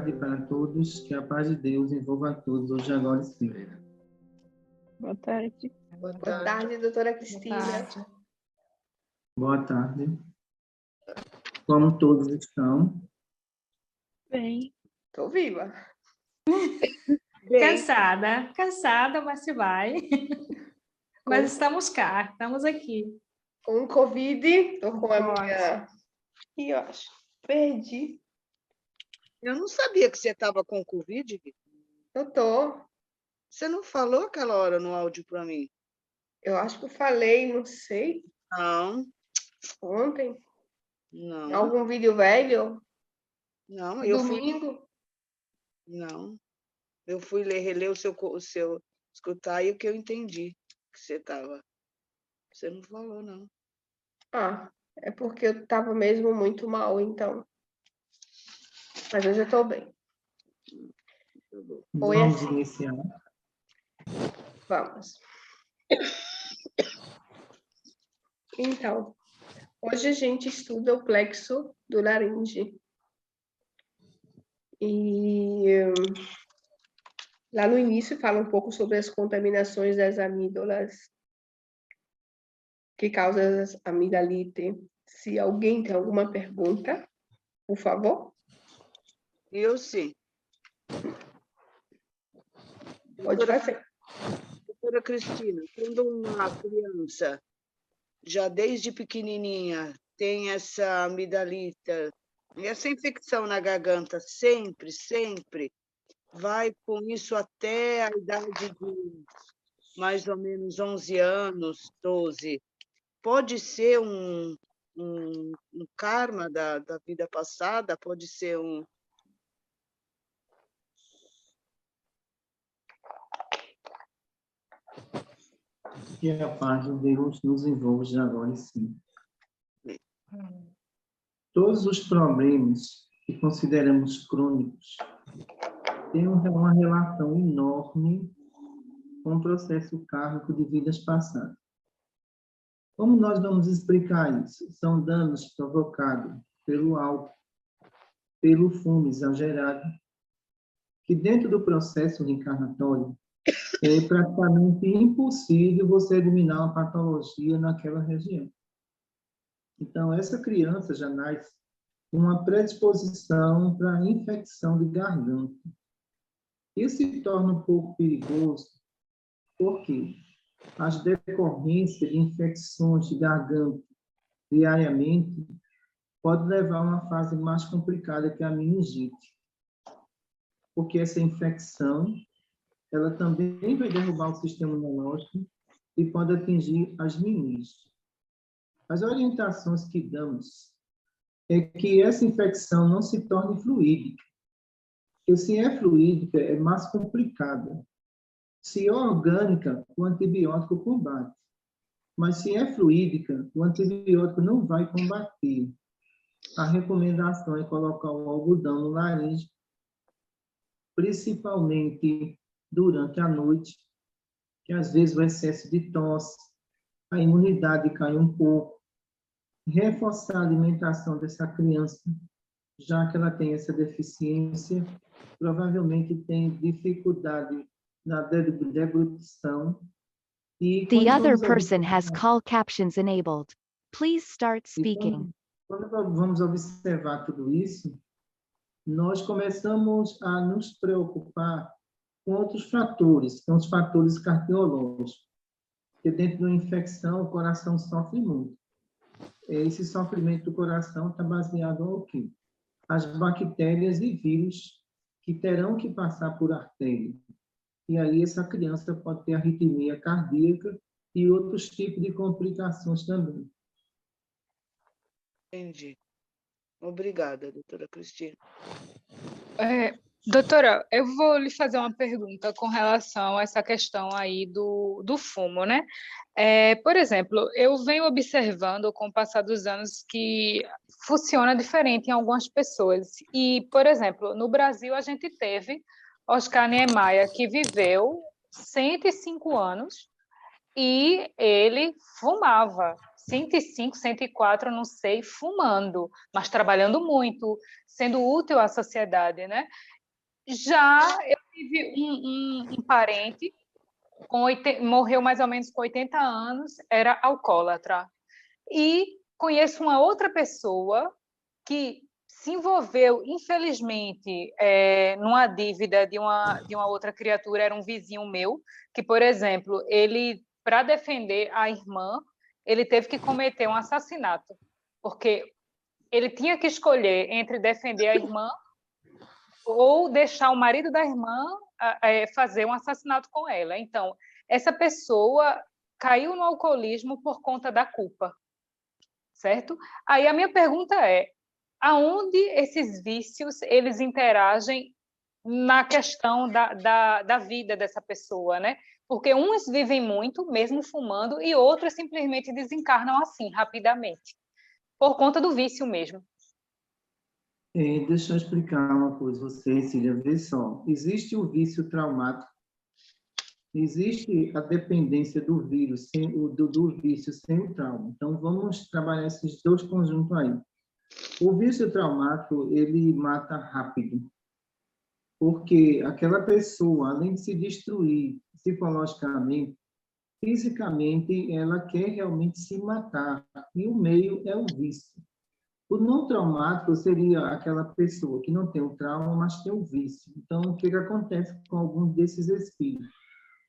tarde para todos, que a paz de Deus envolva a todos, hoje, agora e sempre. Boa tarde. Boa tarde, doutora Cristina. Boa tarde. Como todos estão? Bem. Estou viva. Cansada, mas se vai. Mas estamos cá, estamos aqui. Com o Covid, estou com a minha... E eu acho, perdi. Eu não sabia que você estava com Covid, Vicky. Eu tô. Você não falou aquela hora no áudio para mim? Eu acho que eu falei, não sei. Não. Ontem. Não. Algum vídeo velho? Não, Domingo? Não. Eu fui reler o seu escutar e o que eu entendi que você estava. Você não falou, não. Ah, é porque eu estava mesmo muito mal, então. Mas hoje eu estou bem. Vamos iniciar. Vamos. Então, hoje a gente estuda o plexo do laringe. E lá no início fala um pouco sobre as contaminações das amígdalas que causam amidalite. Se alguém tem alguma pergunta, por favor. Eu sim. Pode fazer. Doutora Cristina, quando uma criança, já desde pequenininha, tem essa amidalita, e essa infecção na garganta, sempre, vai com isso até a idade de mais ou menos 11 anos, 12. Pode ser um karma da vida passada, pode ser um... Que a paz de Deus nos envolva de agora e sempre. Todos os problemas que consideramos crônicos têm uma relação enorme com o processo kármico de vidas passadas. Como nós vamos explicar isso? São danos provocados pelo álcool, pelo fumo exagerado, que dentro do processo reencarnatório é praticamente impossível você eliminar uma patologia naquela região. Então, essa criança já nasce com uma predisposição para infecção de garganta. Isso se torna um pouco perigoso, porque as decorrências de infecções de garganta diariamente pode levar a uma fase mais complicada, que é a meningite. Porque essa infecção, ela também vai derrubar o sistema imunológico e pode atingir as meninges. As orientações que damos é que essa infecção não se torne fluídica. Porque se é fluídica, é mais complicada. Se é orgânica, o antibiótico combate. Mas se é fluídica, o antibiótico não vai combater. A recomendação é colocar o algodão no laringe, principalmente durante a noite, que às vezes o excesso de tosse, a imunidade cai um pouco. Reforçar a alimentação dessa criança, já que ela tem essa deficiência, provavelmente tem dificuldade na deglutição. The other person has call captions enabled. Please start speaking. Quando vamos observar tudo isso, nós começamos a nos preocupar com outros fatores, que são os fatores cardiológicos. Porque dentro de uma infecção, o coração sofre muito. Esse sofrimento do coração está baseado no quê? As bactérias e vírus que terão que passar por artéria. E aí essa criança pode ter arritmia cardíaca e outros tipos de complicações também. Entendi. Obrigada, doutora Cristina. Doutora, eu vou lhe fazer uma pergunta com relação a essa questão aí do fumo, né? Por exemplo, eu venho observando com o passar dos anos que funciona diferente em algumas pessoas. E, por exemplo, no Brasil a gente teve Oscar Niemeyer, que viveu 105 anos e ele fumava 105, 104, não sei, fumando, mas trabalhando muito, sendo útil à sociedade, né? Já eu tive um parente, morreu mais ou menos com 80 anos, era alcoólatra. E conheço uma outra pessoa que se envolveu, infelizmente, numa dívida de uma outra criatura, era um vizinho meu, que, por exemplo, ele, para defender a irmã, ele teve que cometer um assassinato, porque ele tinha que escolher entre defender a irmã ou deixar o marido da irmã fazer um assassinato com ela. Então, essa pessoa caiu no alcoolismo por conta da culpa, certo? Aí a minha pergunta é, aonde esses vícios eles interagem na questão da vida dessa pessoa, né? Porque uns vivem muito, mesmo fumando, e outros simplesmente desencarnam assim, rapidamente, por conta do vício mesmo. Deixa eu explicar uma coisa, você, Cília, vê só. Existe o vício traumático, existe a dependência do vírus, do vício sem o trauma. Então, vamos trabalhar esses dois conjuntos aí. O vício traumático, ele mata rápido, porque aquela pessoa, além de se destruir psicologicamente, fisicamente, ela quer realmente se matar, e o meio é o vício. O não traumático seria aquela pessoa que não tem o trauma, mas tem o vício. Então, o que acontece com algum desses espíritos?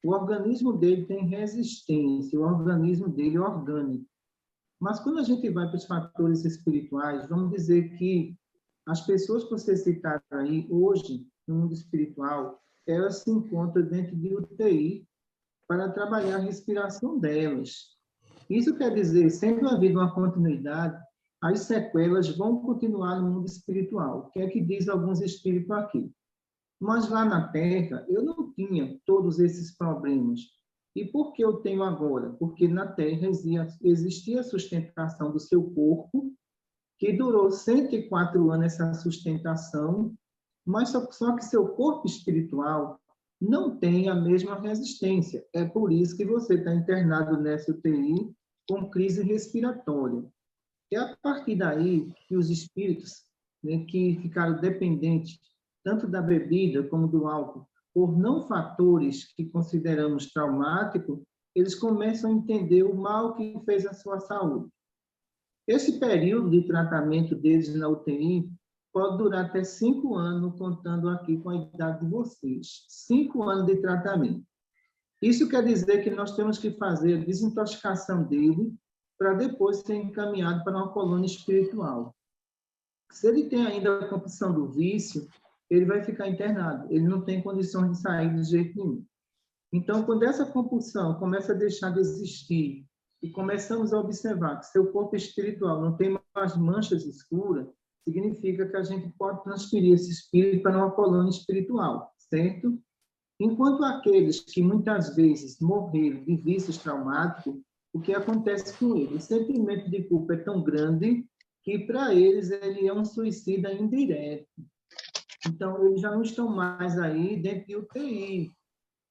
O organismo dele tem resistência, o organismo dele é orgânico. Mas quando a gente vai para os fatores espirituais, vamos dizer que as pessoas que você citaram aí, hoje, no mundo espiritual, elas se encontram dentro de UTI para trabalhar a respiração delas. Isso quer dizer, sendo havido uma continuidade, as sequelas vão continuar no mundo espiritual. O que é que diz alguns espíritos aqui? Mas lá na Terra, eu não tinha todos esses problemas. E por que eu tenho agora? Porque na Terra existia a sustentação do seu corpo, que durou 104 anos essa sustentação, mas só que seu corpo espiritual não tem a mesma resistência. É por isso que você está internado nessa UTI com crise respiratória. É a partir daí que os espíritos, né, que ficaram dependentes tanto da bebida como do álcool, por não fatores que consideramos traumáticos, eles começam a entender o mal que fez à sua saúde. Esse período de tratamento deles na UTI pode durar até 5 anos, contando aqui com a idade de vocês. 5 anos de tratamento. Isso quer dizer que nós temos que fazer a desintoxicação dele para depois ser encaminhado para uma colônia espiritual. Se ele tem ainda a compulsão do vício, ele vai ficar internado. Ele não tem condições de sair de jeito nenhum. Então, quando essa compulsão começa a deixar de existir e começamos a observar que seu corpo espiritual não tem mais manchas escuras, significa que a gente pode transferir esse espírito para uma colônia espiritual, certo? Enquanto aqueles que muitas vezes morreram de vícios traumáticos, o que acontece com eles? O sentimento de culpa é tão grande que, para eles, ele é um suicida indireto. Então, eles já não estão mais aí dentro de UTI.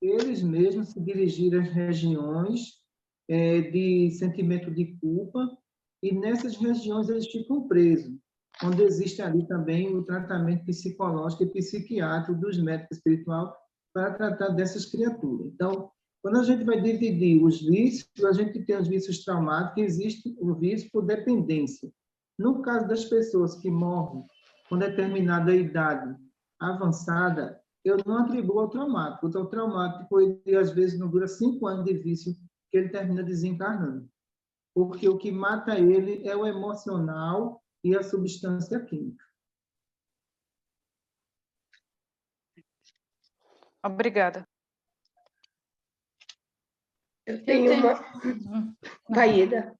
Eles mesmos se dirigiram às regiões de sentimento de culpa, e nessas regiões eles ficam presos, onde existe ali também o tratamento psicológico e psiquiátrico dos médicos espirituais para tratar dessas criaturas. Então, quando a gente vai dividir os vícios, a gente tem os vícios traumáticos, existe o vício por dependência. No caso das pessoas que morrem com determinada idade avançada, eu não atribuo ao traumático. O traumático, ele, às vezes, não dura 5 anos de vício, que ele termina desencarnando. Porque o que mata ele é o emocional e a substância química. Obrigada. Eu tenho uma... Vai, Ida.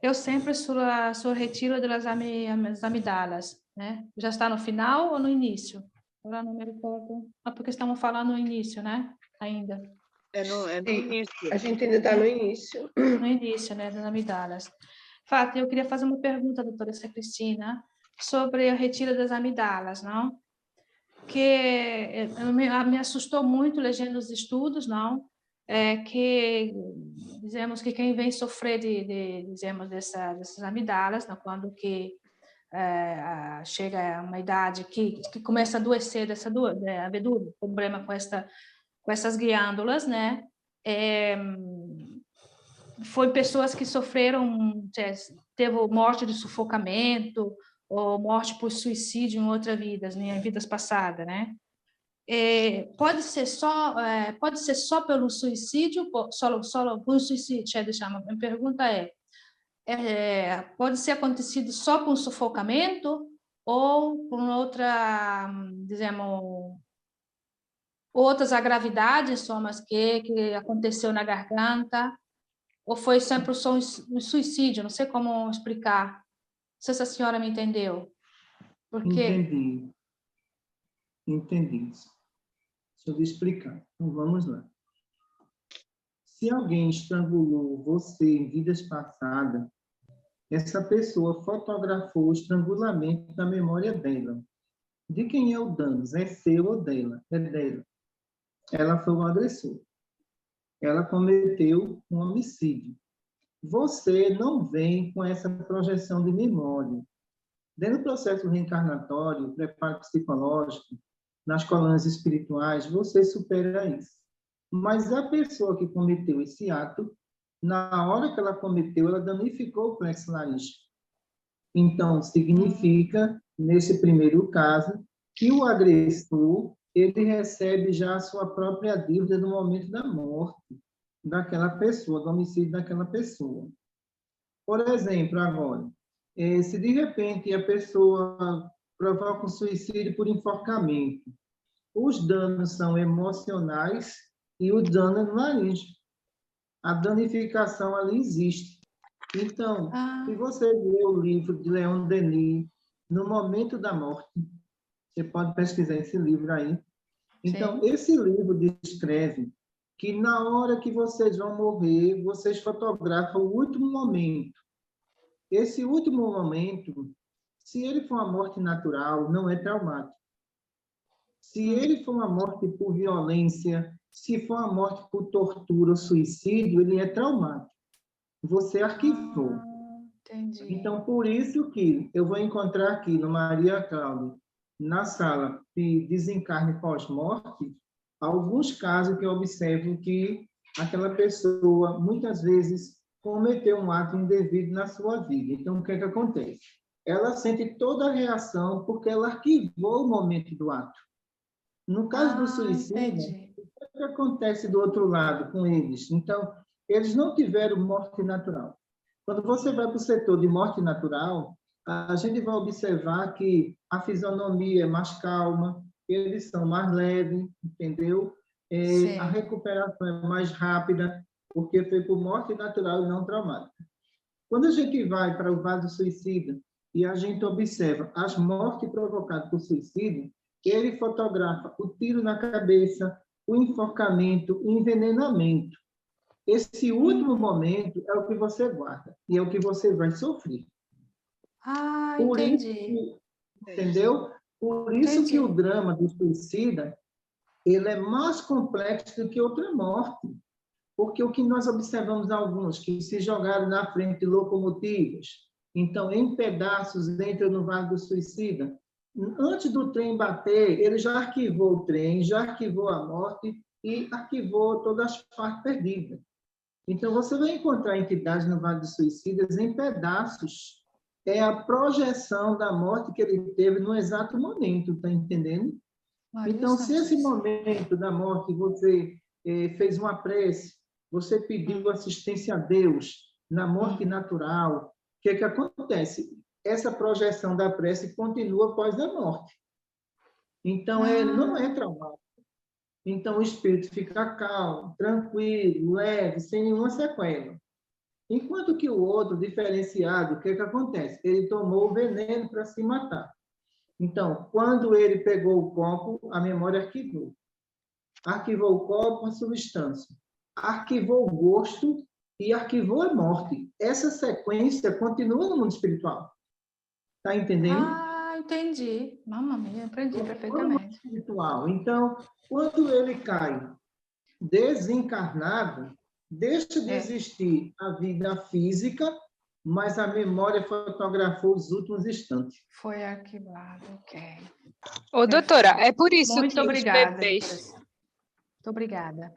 Eu sempre sou retiro das amidalas, né? Já está no final ou no início? Agora não me recordo. Porque estamos falando no início, né? Ainda. É no início. A gente ainda está no início. No início, né? Das amidalas. Fato, eu queria fazer uma pergunta, doutora Cristina, sobre o retiro das amidalas, não? Que me assustou muito lendo os estudos, não? que dizemos que quem vem sofrer dizemos dessas amidalas, né, quando que chega a uma idade que começa a adoecer haver problema com essas glândulas, né? Foi pessoas que sofreram, teve morte de sufocamento ou morte por suicídio em vidas passadas, né? Pode ser só pelo suicídio, só por suicídio, a minha pergunta pode ser acontecido só com sufocamento ou por outras gravidades, somas que aconteceu na garganta, ou foi sempre só um suicídio, não sei como explicar. Não sei se a senhora me entendeu. Porque... Entendi. Deixa eu lhe explicar. Então, vamos lá. Se alguém estrangulou você em vidas passadas, essa pessoa fotografou o estrangulamento na memória dela. De quem é o dano? É seu ou dela? É dela. Ela foi o agressor. Ela cometeu um homicídio. Você não vem com essa projeção de memória. Dentro do processo reencarnatório, preparo psicológico, nas colônias espirituais, você supera isso. Mas a pessoa que cometeu esse ato, na hora que ela cometeu, ela danificou o plexo laríngeo. Então, significa, nesse primeiro caso, que o agressor, ele recebe já a sua própria dívida no momento da morte daquela pessoa, do homicídio daquela pessoa. Por exemplo, agora, se de repente a pessoa provoca um suicídio por enforcamento, os danos são emocionais e o dano é no laríngeo. A danificação ali existe. Então, se você lê o livro de Leon Denis, No Momento da Morte, você pode pesquisar esse livro aí. Então, sim, esse livro descreve que na hora que vocês vão morrer, vocês fotografam o último momento. Esse último momento, se ele for uma morte natural, não é traumático. Se ele for uma morte por violência, se for uma morte por tortura ou suicídio, ele é traumático. Você arquivou. Entendi. Então, por isso que eu vou encontrar aqui no Maria Cláudia, na sala de desencarne pós-morte, alguns casos que eu observo que aquela pessoa, muitas vezes, cometeu um ato indevido na sua vida. Então, o que é que acontece? Ela sente toda a reação porque ela arquivou o momento do ato. No caso do suicídio, o que acontece do outro lado com eles? Então, eles não tiveram morte natural. Quando você vai para o setor de morte natural, a gente vai observar que a fisionomia é mais calma, eles são mais leves, entendeu? A recuperação é mais rápida, porque foi por morte natural e não traumática. Quando a gente vai para o vaso suicida e a gente observa as mortes provocadas por suicídio, ele fotografa o tiro na cabeça, o enforcamento, o envenenamento. Esse último momento é o que você guarda e é o que você vai sofrer. Por entendi. Isso, entendeu? Por isso que o drama do suicida, ele é mais complexo do que outra morte. Porque o que nós observamos alguns que se jogaram na frente de locomotivas, então, em pedaços, entram no Vale do Suicida. Antes do trem bater, ele já arquivou o trem, já arquivou a morte e arquivou todas as partes perdidas. Então, você vai encontrar entidades no Vale dos Suicidas em pedaços. É a projeção da morte que ele teve no exato momento, está entendendo? Então, se esse momento da morte você fez uma prece, você pediu assistência a Deus na morte natural, o que que acontece? Essa projeção da prece continua após a morte. Então, não é traumático. Então, o espírito fica calmo, tranquilo, leve, sem nenhuma sequela. Enquanto que o outro, diferenciado, o que que acontece? Ele tomou o veneno para se matar. Então, quando ele pegou o copo, a memória arquivou. Arquivou o copo, a substância. Arquivou o gosto e arquivou a morte. Essa sequência continua no mundo espiritual. Está entendendo? Entendi. Mamma mia, aprendi perfeitamente. Espiritual. Então, quando ele cai desencarnado, deixa de existir a vida física, mas a memória fotografou os últimos instantes. Foi arquivado, ok. Ô, doutora, é por isso Muito que os obrigada. bebês... Muito obrigada.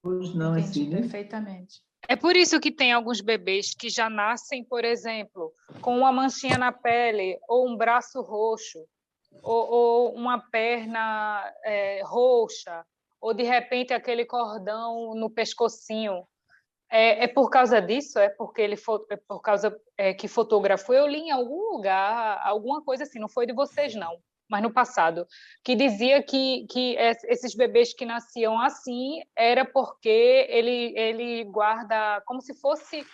Pois não, Entendi Cília? perfeitamente. É por isso que tem alguns bebês que já nascem, por exemplo, com uma manchinha na pele, ou um braço roxo, ou uma perna roxa, ou de repente aquele cordão no pescocinho. É por causa disso? É porque é por causa que fotografou? Eu li em algum lugar, alguma coisa assim, não foi de vocês, não, mas no passado, que dizia que esses bebês que nasciam assim era porque ele guarda como se fosse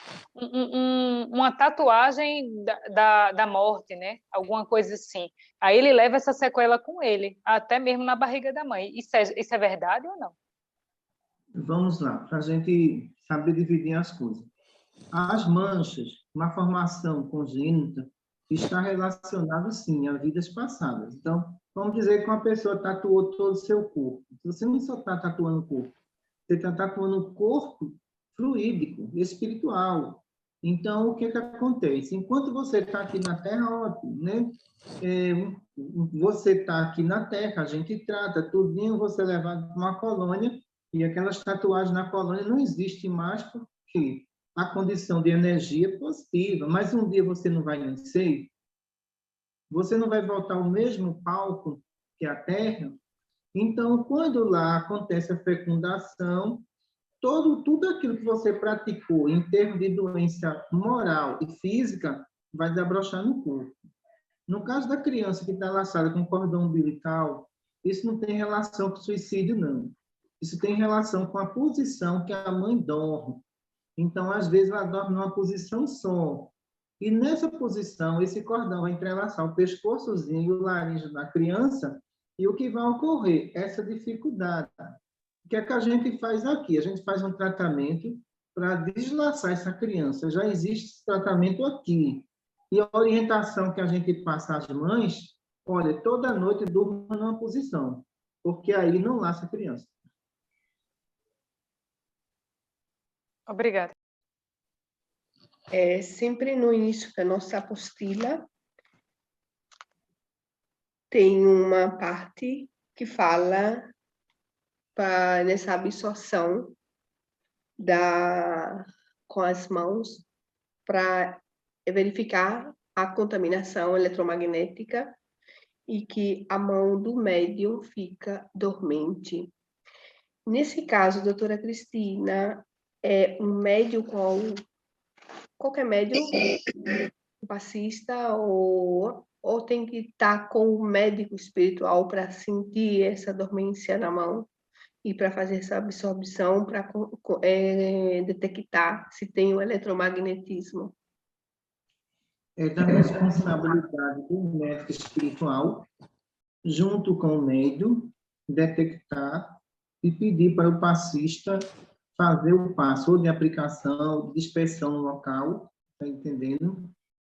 uma tatuagem da morte, né? Alguma coisa assim. Aí ele leva essa sequela com ele, até mesmo na barriga da mãe. Isso é verdade ou não? Vamos lá, para a gente saber dividir as coisas. As manchas, uma formação congênita, está relacionado, sim, a vidas passadas. Então, vamos dizer que uma pessoa tatuou todo o seu corpo. Você não só está tatuando o corpo, você está tatuando o corpo fluídico, espiritual. Então, o que acontece? Enquanto você está aqui na Terra, ótimo, né? Você está aqui na Terra, a gente trata tudinho, você leva para uma colônia, e aquelas tatuagens na colônia não existem mais porque a condição de energia é positiva, mas um dia você não vai nascer, você não vai voltar ao mesmo palco que a Terra. Então, quando lá acontece a fecundação, tudo aquilo que você praticou em termos de doença moral e física vai desabrochar no corpo. No caso da criança que está laçada com cordão umbilical, isso não tem relação com suicídio, não. Isso tem relação com a posição que a mãe dorme. Então, às vezes, ela dorme numa posição só. E nessa posição, esse cordão vai entrelaçar o pescoçozinho e o laríngeo da criança, e o que vai ocorrer? Essa dificuldade. O que é que a gente faz aqui? A gente faz um tratamento para deslaçar essa criança. Já existe esse tratamento aqui. E a orientação que a gente passa às mães, olha, toda noite durma numa posição, porque aí não laça a criança. Obrigada. Sempre no início da nossa apostila, tem uma parte que fala nessa absorção com as mãos para verificar a contaminação eletromagnética e que a mão do médium fica dormente. Nesse caso, doutora Cristina, é um médium qualquer médium, um passista, ou tem que estar com o médico espiritual para sentir essa dormência na mão e para fazer essa absorção, para detectar se tem o eletromagnetismo. É da responsabilidade do médico espiritual, junto com o médium, detectar e pedir para o passista fazer o passo ou de aplicação, de dispersão no local, está entendendo?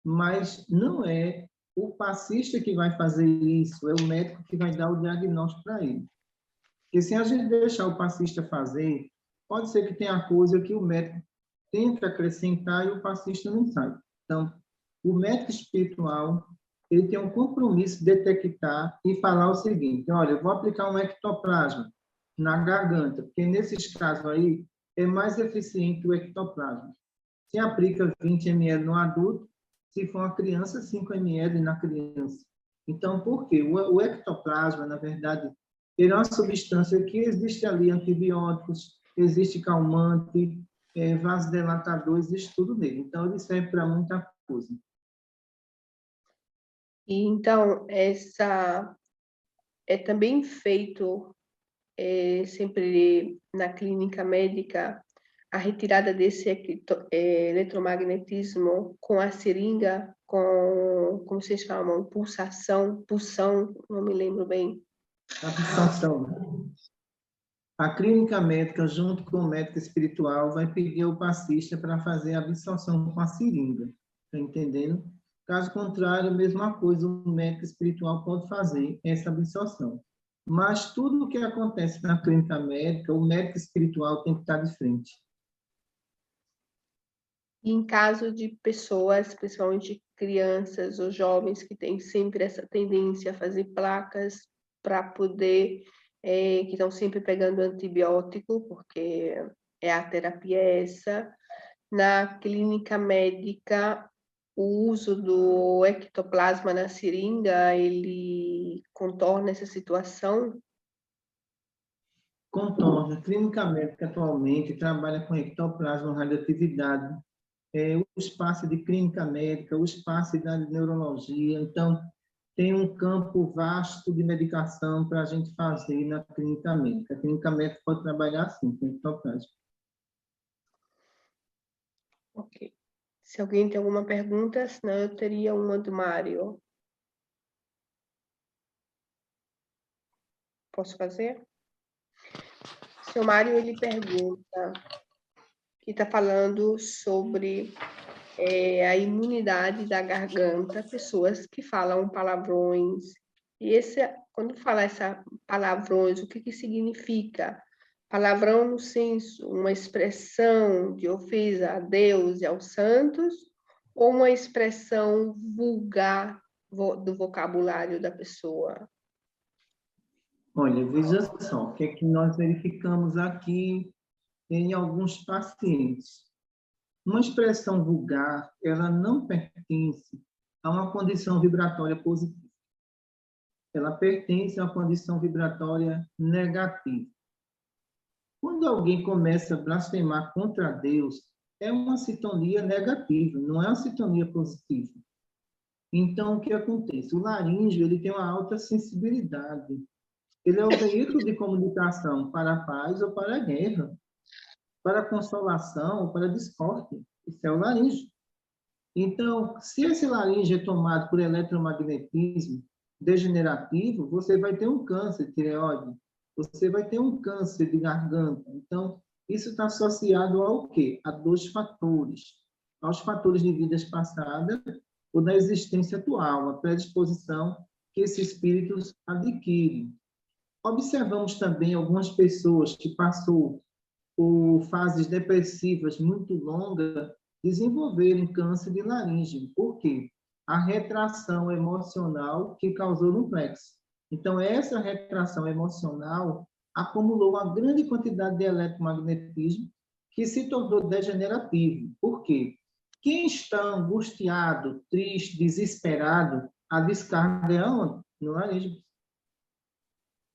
Mas não é o passista que vai fazer isso, é o médico que vai dar o diagnóstico para ele. Porque se a gente deixar o passista fazer, pode ser que tenha coisa que o médico tenta acrescentar e o passista não sabe. Então, o médico espiritual, ele tem um compromisso de detectar e falar o seguinte: olha, eu vou aplicar um ectoplasma na garganta, porque nesses casos aí é mais eficiente o ectoplasma. Se aplica 20 ml no adulto, se for uma criança, 5 ml na criança. Então, por quê? O ectoplasma, na verdade, ele é uma substância que existe ali antibióticos, existe calmante, vasodilatador, existe tudo nele. Então, ele serve para muita coisa. E então, essa é também feito sempre na clínica médica a retirada desse eletromagnetismo com a seringa, como vocês chamam, pulsão, não me lembro bem. Absorção. A clínica médica, junto com o médico espiritual, vai pedir ao passista para fazer a absorção com a seringa. Está entendendo? Caso contrário, a mesma coisa, o médico espiritual pode fazer essa absorção. Mas tudo o que acontece na clínica médica, o médico espiritual tem que estar de frente. E em caso de pessoas, principalmente crianças ou jovens, que têm sempre essa tendência a fazer placas para poder, que estão sempre pegando antibiótico, porque a terapia é essa. Na clínica médica, o uso do ectoplasma na seringa, ele contorna essa situação? Contorna. A clínica médica atualmente trabalha com ectoplasma, radioatividade, o espaço de clínica médica, o espaço da neurologia. Então, tem um campo vasto de medicação para a gente fazer na clínica médica. A clínica médica pode trabalhar assim, com ectoplasma. Ok. Se alguém tem alguma pergunta, senão eu teria uma do Mário. Posso fazer? O seu Mário, ele pergunta, que está falando sobre a imunidade da garganta, pessoas que falam palavrões. E quando fala essa palavrões, o que significa? Palavrão no senso, uma expressão de ofensa a Deus e aos santos, ou uma expressão vulgar do vocabulário da pessoa? Olha, veja só, o que é que nós verificamos aqui em alguns pacientes. Uma expressão vulgar, ela não pertence a uma condição vibratória positiva. Ela pertence a uma condição vibratória negativa. Quando alguém começa a blasfemar contra Deus, é uma sintonia negativa, não é uma sintonia positiva. Então, o que acontece? O laríngeo, ele tem uma alta sensibilidade. Ele é o veículo de comunicação para a paz ou para a guerra, para a consolação ou para a discórdia. Isso é o laríngeo. Então, se esse laríngeo é tomado por eletromagnetismo degenerativo, você vai ter um câncer de tireoide, você vai ter um câncer de garganta. Então, isso está associado ao quê? A 2 fatores. Aos fatores de vidas passadas ou da existência atual, a predisposição que esses espíritos adquirem. Observamos também algumas pessoas que passou por fases depressivas muito longas desenvolverem câncer de laringe. Por quê? A retração emocional que causou no plexo. Então, essa retração emocional acumulou uma grande quantidade de eletromagnetismo que se tornou degenerativo. Por quê? Quem está angustiado, triste, desesperado, a descarga é onde? No laringe.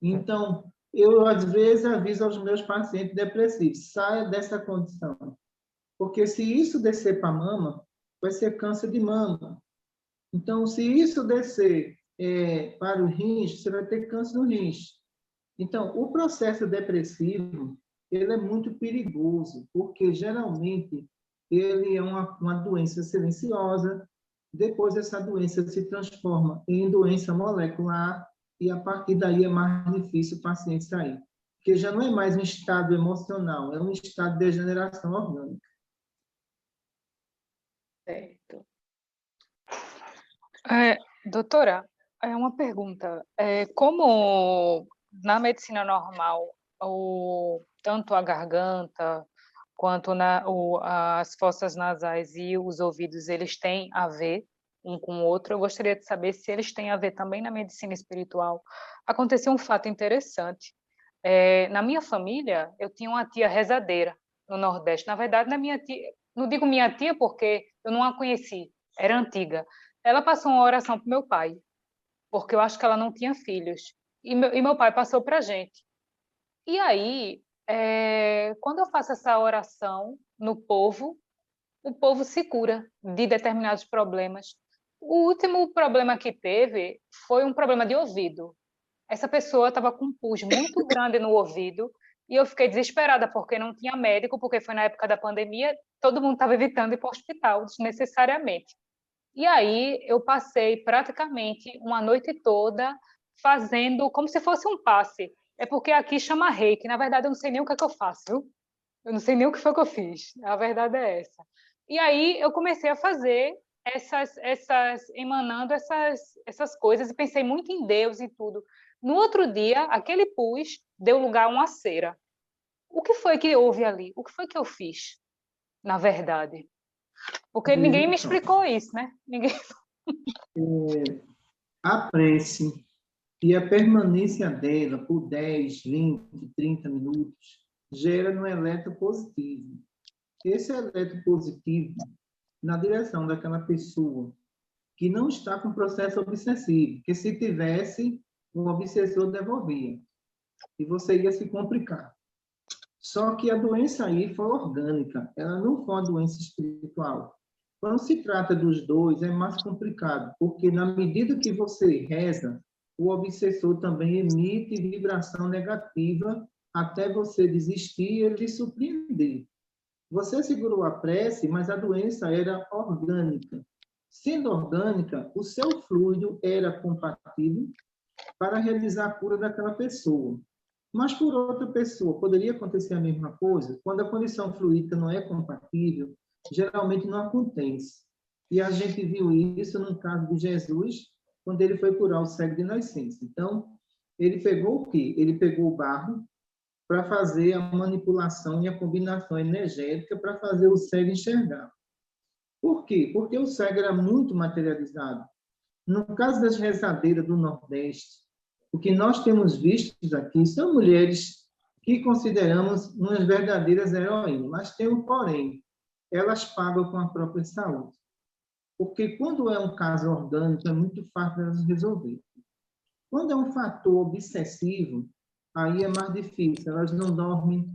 Então, eu, às vezes, aviso aos meus pacientes depressivos, saia dessa condição. Porque se isso descer para a mama, vai ser câncer de mama. Então, se isso descer para o rins, você vai ter câncer no rins. Então, o processo depressivo, ele é muito perigoso, porque, geralmente, ele é uma doença silenciosa, depois essa doença se transforma em doença molecular, e a partir daí é mais difícil o paciente sair. Porque já não é mais um estado emocional, é um estado de degeneração orgânica. Certo. Doutora, uma pergunta. Como na medicina normal, tanto a garganta quanto as fossas nasais e os ouvidos, eles têm a ver um com o outro, eu gostaria de saber se eles têm a ver também na medicina espiritual. Aconteceu um fato interessante. Na minha família, eu tinha uma tia rezadeira no Nordeste. Na verdade, na minha tia, não digo minha tia porque eu não a conheci, era antiga. Ela passou uma oração para meu pai, porque eu acho que ela não tinha filhos. E meu pai passou para a gente. E aí, quando eu faço essa oração no povo, o povo se cura de determinados problemas. O último problema que teve foi um problema de ouvido. Essa pessoa estava com um pus muito grande no ouvido e eu fiquei desesperada porque não tinha médico, porque foi na época da pandemia, todo mundo estava evitando ir para o hospital desnecessariamente. E aí eu passei praticamente uma noite toda fazendo como se fosse um passe. É porque aqui chama reiki, na verdade eu não sei nem o que é que eu faço, viu? Eu não sei nem o que foi que eu fiz, a verdade é essa. E aí eu comecei a fazer emanando essas coisas e pensei muito em Deus e tudo. No outro dia, aquele pus deu lugar a uma cera. O que foi que houve ali? O que foi que eu fiz, na verdade? Porque ninguém me explicou isso, né? Ninguém... A prece e a permanência dela por 10, 20, 30 minutos gera um eletro positivo. Esse eletro positivo, na direção daquela pessoa que não está com processo obsessivo, que se tivesse, o obsessor devolvia, e você ia se complicar. Só que a doença aí foi orgânica, ela não foi uma doença espiritual. Quando se trata dos dois, é mais complicado, porque na medida que você reza, o obsessor também emite vibração negativa até você desistir e ele te surpreender. Você segurou a prece, mas a doença era orgânica. Sendo orgânica, o seu fluido era compatível para realizar a cura daquela pessoa. Mas por outra pessoa, poderia acontecer a mesma coisa? Quando a condição fluídica não é compatível, geralmente não acontece. E a gente viu isso no caso de Jesus, quando ele foi curar o cego de nascença. Então, ele pegou o quê? Ele pegou o barro para fazer a manipulação e a combinação energética para fazer o cego enxergar. Por quê? Porque o cego era muito materializado. No caso das rezadeiras do Nordeste, o que nós temos visto aqui são mulheres que consideramos umas verdadeiras heroínas, mas tem um porém, elas pagam com a própria saúde. Porque quando é um caso orgânico, é muito fácil elas resolver. Quando é um fator obsessivo, aí é mais difícil, elas não dormem,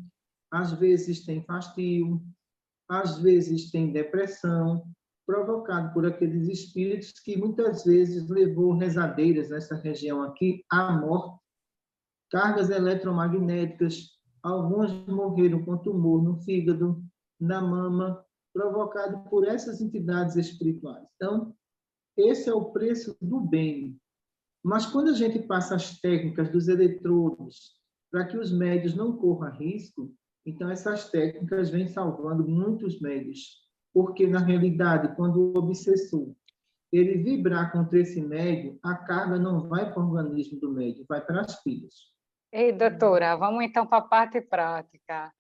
às vezes tem fastio, às vezes tem depressão, provocado por aqueles espíritos que muitas vezes levou rezadeiras nessa região aqui à morte, cargas eletromagnéticas, algumas morreram com tumor no fígado, na mama, provocado por essas entidades espirituais. Então, esse é o preço do bem. Mas quando a gente passa as técnicas dos eletrodos para que os médios não corram risco, então essas técnicas vêm salvando muitos médios, porque na realidade, quando o obsessor ele vibrar contra esse médio, a carga não vai para o organismo do médio, vai para as pilhas. Ei, doutora, vamos então para a parte prática.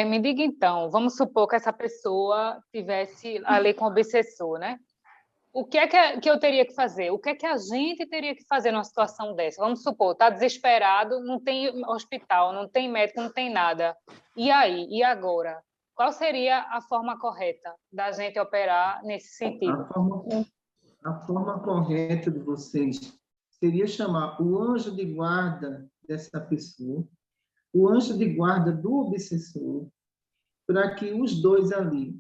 Me diga então, vamos supor que essa pessoa tivesse ali com o obsessor, né? O que é que eu teria que fazer? O que é que a gente teria que fazer numa situação dessa? Vamos supor, está desesperado, não tem hospital, não tem médico, não tem nada. E aí? E agora? Qual seria a forma correta da gente operar nesse sentido? A forma correta de vocês seria chamar o anjo de guarda dessa pessoa, o anjo de guarda do obsessor, para que os dois ali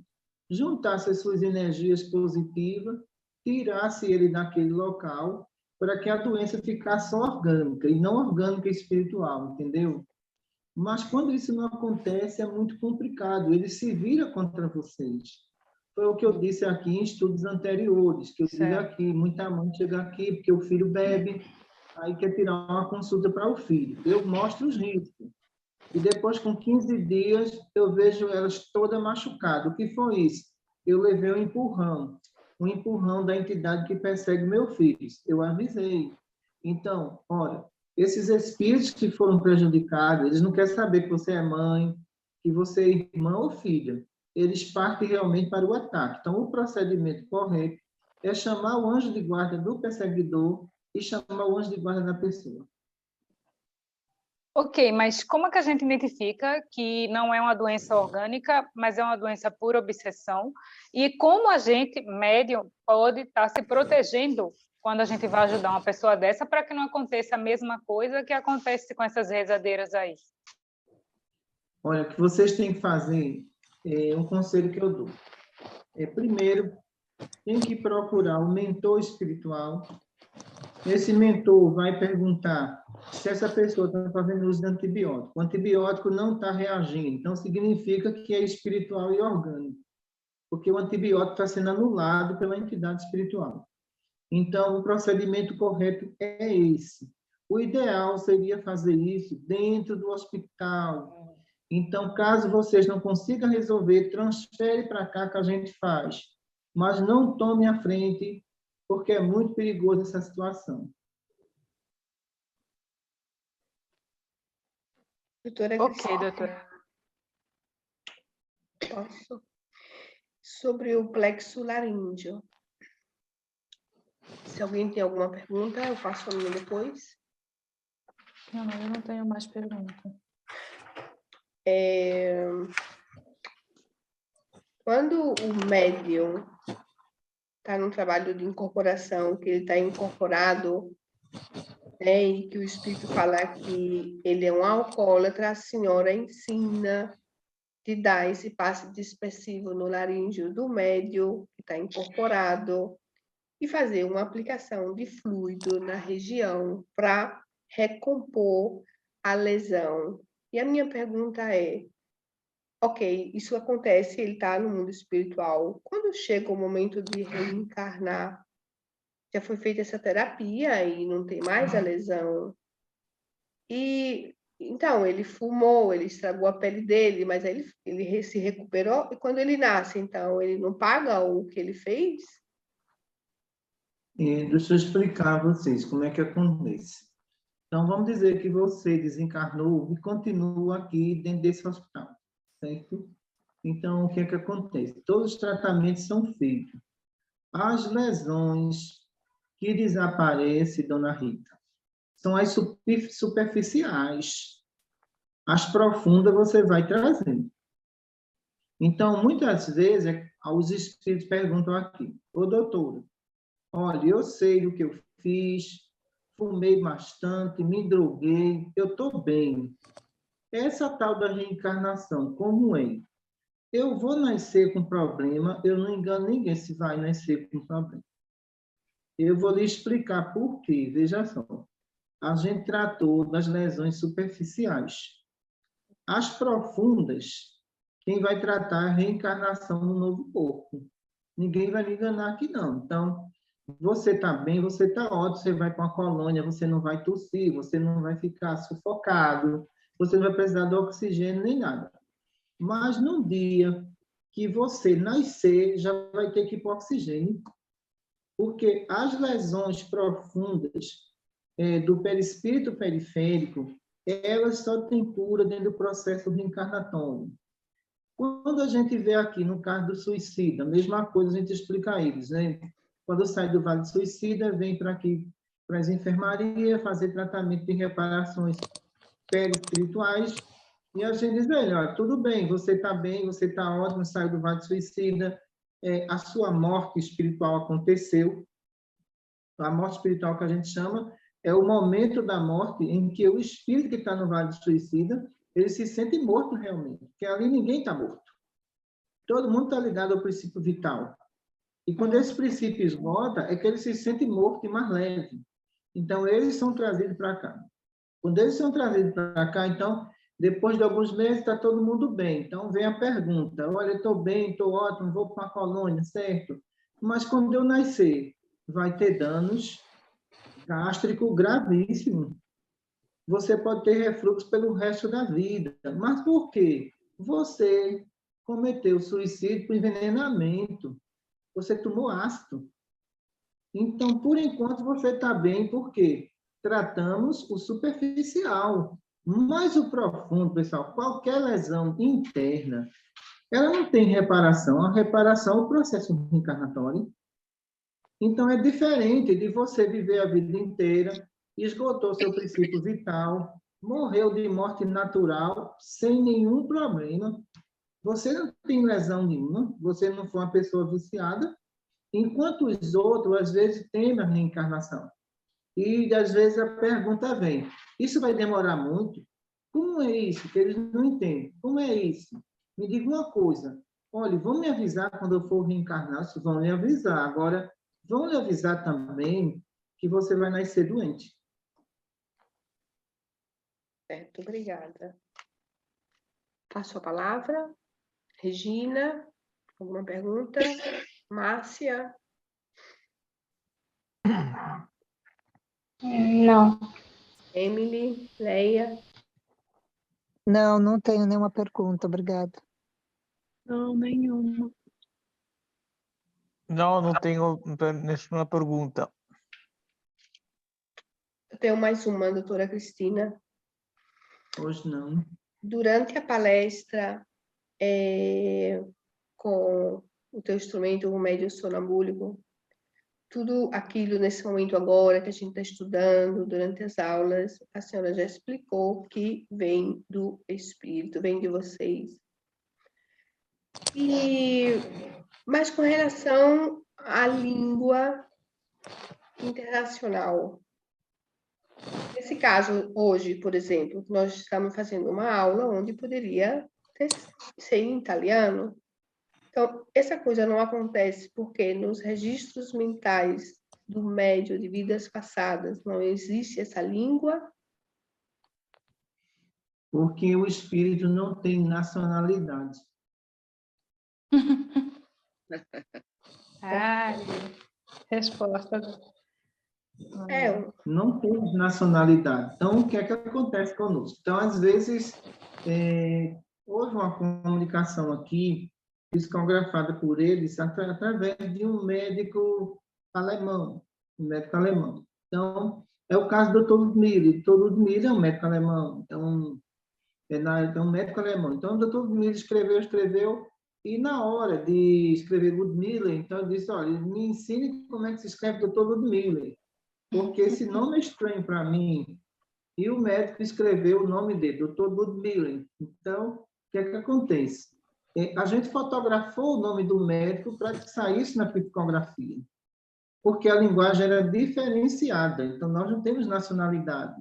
juntassem as suas energias positivas, tirasse ele daquele local, para que a doença ficasse orgânica, e não orgânica espiritual, entendeu? Mas quando isso não acontece, é muito complicado, ele se vira contra vocês. Foi o que eu disse aqui em estudos anteriores, que eu digo aqui, muita mãe chega aqui porque o filho bebe, aí quer tirar uma consulta para o filho. Eu mostro os riscos. E depois, com 15 dias, eu vejo elas todas machucadas. O que foi isso? Eu levei um empurrão da entidade que persegue meu filho. Eu avisei. Então, olha, esses espíritos que foram prejudicados, eles não querem saber que você é mãe, que você é irmã ou filha. Eles partem realmente para o ataque. Então, o procedimento correto é chamar o anjo de guarda do perseguidor e chamar o anjo de guarda da pessoa. Ok, mas como é que a gente identifica que não é uma doença orgânica, mas é uma doença por obsessão? E como a gente, médium, pode estar se protegendo quando a gente vai ajudar uma pessoa dessa para que não aconteça a mesma coisa que acontece com essas rezadeiras aí? Olha, o que vocês têm que fazer é um conselho que eu dou. Primeiro, tem que procurar um mentor espiritual. Esse mentor vai perguntar se essa pessoa está fazendo uso de antibiótico. O antibiótico não está reagindo, então significa que é espiritual e orgânico, porque o antibiótico está sendo anulado pela entidade espiritual. Então, o procedimento correto é esse. O ideal seria fazer isso dentro do hospital. Então, caso vocês não consigam resolver, transfere para cá que a gente faz. Mas não tome à frente, porque é muito perigoso essa situação. Doutora Ok, Cristina, doutora. posso? Sobre o plexo laríngeo. Se alguém tem alguma pergunta, eu faço a minha depois. Não, eu não tenho mais pergunta. Quando o médium está num trabalho de incorporação, que ele está incorporado, né, e que o espírito fala que ele é um alcoólatra, a senhora ensina de dar esse passe dispersivo no laríngeo do médium, que está incorporado, e fazer uma aplicação de fluido na região para recompor a lesão. E a minha pergunta é, ok, isso acontece, ele está no mundo espiritual. Quando chega o momento de reencarnar, já foi feita essa terapia e não tem mais a lesão. E então ele fumou, ele estragou a pele dele, mas aí ele se recuperou. E quando ele nasce, então ele não paga o que ele fez? Deixa eu explicar a vocês como é que acontece. Então, vamos dizer que você desencarnou e continua aqui dentro desse hospital, certo? Então, o que é que acontece? Todos os tratamentos são feitos. As lesões que desaparecem, dona Rita, são as superficiais. As profundas você vai trazendo. Então, muitas vezes, os espíritos perguntam aqui, ô doutora, olha, eu sei do que eu fiz, fumei bastante, me droguei, eu estou bem. Essa tal da reencarnação, como é? Eu vou nascer com problema, eu não engano ninguém se vai nascer com problema. Eu vou lhe explicar por quê, veja só. A gente tratou das lesões superficiais. As profundas, quem vai tratar é a reencarnação no novo corpo. Ninguém vai lhe enganar aqui, não. Então, você está bem, você está ótimo, você vai para uma colônia, você não vai tossir, você não vai ficar sufocado, você não vai precisar de oxigênio nem nada. Mas no dia que você nascer, já vai ter que ir para oxigênio, porque as lesões profundas do perispírito periférico, elas só têm cura dentro do processo reencarnatório. Quando a gente vê aqui no caso do suicida, a mesma coisa a gente explica a eles, né? Quando sai do vale do suicida, vem para aqui, para as enfermarias, fazer tratamento de reparações perispirituais, e a gente diz, olha, tudo bem, você está ótimo, saiu do vale do suicida, a sua morte espiritual aconteceu. A morte espiritual que a gente chama é o momento da morte em que o espírito que está no vale do suicida, ele se sente morto realmente, porque ali ninguém está morto. Todo mundo está ligado ao princípio vital. E quando esse princípio esgota, é que ele se sente morto e mais leve. Então, eles são trazidos para cá. Quando eles são trazidos para cá, então, depois de alguns meses, está todo mundo bem. Então, vem a pergunta, olha, estou bem, estou ótimo, vou para uma colônia, certo? Mas quando eu nascer, vai ter danos gástricos gravíssimos. Você pode ter refluxo pelo resto da vida. Mas por quê? Você cometeu suicídio por envenenamento. Você tomou ácido. Então, por enquanto, você está bem, porque tratamos o superficial. Mas o profundo, pessoal, qualquer lesão interna, ela não tem reparação. A reparação é o processo reencarnatório. Então, é diferente de você viver a vida inteira, esgotou seu princípio vital, morreu de morte natural, sem nenhum problema. Você não tem lesão nenhuma, você não foi uma pessoa viciada, enquanto os outros, às vezes, temem a reencarnação. E, às vezes, a pergunta vem, isso vai demorar muito? Como é isso? Que eles não entendem. Como é isso? Me diga uma coisa, olha, vão me avisar quando eu for reencarnar? Vão me avisar. Agora, vão lhe avisar também que você vai nascer doente. Certo, obrigada. Passo a palavra. Regina, alguma pergunta? Márcia? Não. Emily? Leia? Não, não tenho nenhuma pergunta, obrigada. Não, nenhuma. Não tenho nenhuma pergunta. Eu tenho mais uma, doutora Cristina. Hoje não. Durante a palestra, com o teu instrumento, o médio sonambúlico, tudo aquilo nesse momento agora que a gente está estudando durante as aulas, a senhora já explicou que vem do Espírito, vem de vocês. Mas com relação à língua internacional, nesse caso, hoje, por exemplo, nós estamos fazendo uma aula onde poderia ser em italiano. Então, essa coisa não acontece porque nos registros mentais do médio de vidas passadas não existe essa língua? Porque o espírito não tem nacionalidade. Resposta. Não temos nacionalidade. Então, o que é que acontece conosco? Então, às vezes, houve uma comunicação aqui, psicografada por eles, através de um médico alemão. Então, é o caso do Dr. Ludmilla. O Dr. Ludmilla é um médico alemão. Então, é um médico alemão. Então, o Dr. Ludmilla escreveu, e na hora de escrever Ludmilla, então, ele disse, olha, me ensine como é que se escreve Dr. Ludmilla, porque esse nome é estranho para mim. E o médico escreveu o nome dele, Dr. Ludmilla. Então, o que é que acontece? A gente fotografou o nome do médico para que saísse na psicografia, porque a linguagem era diferenciada, então nós não temos nacionalidade.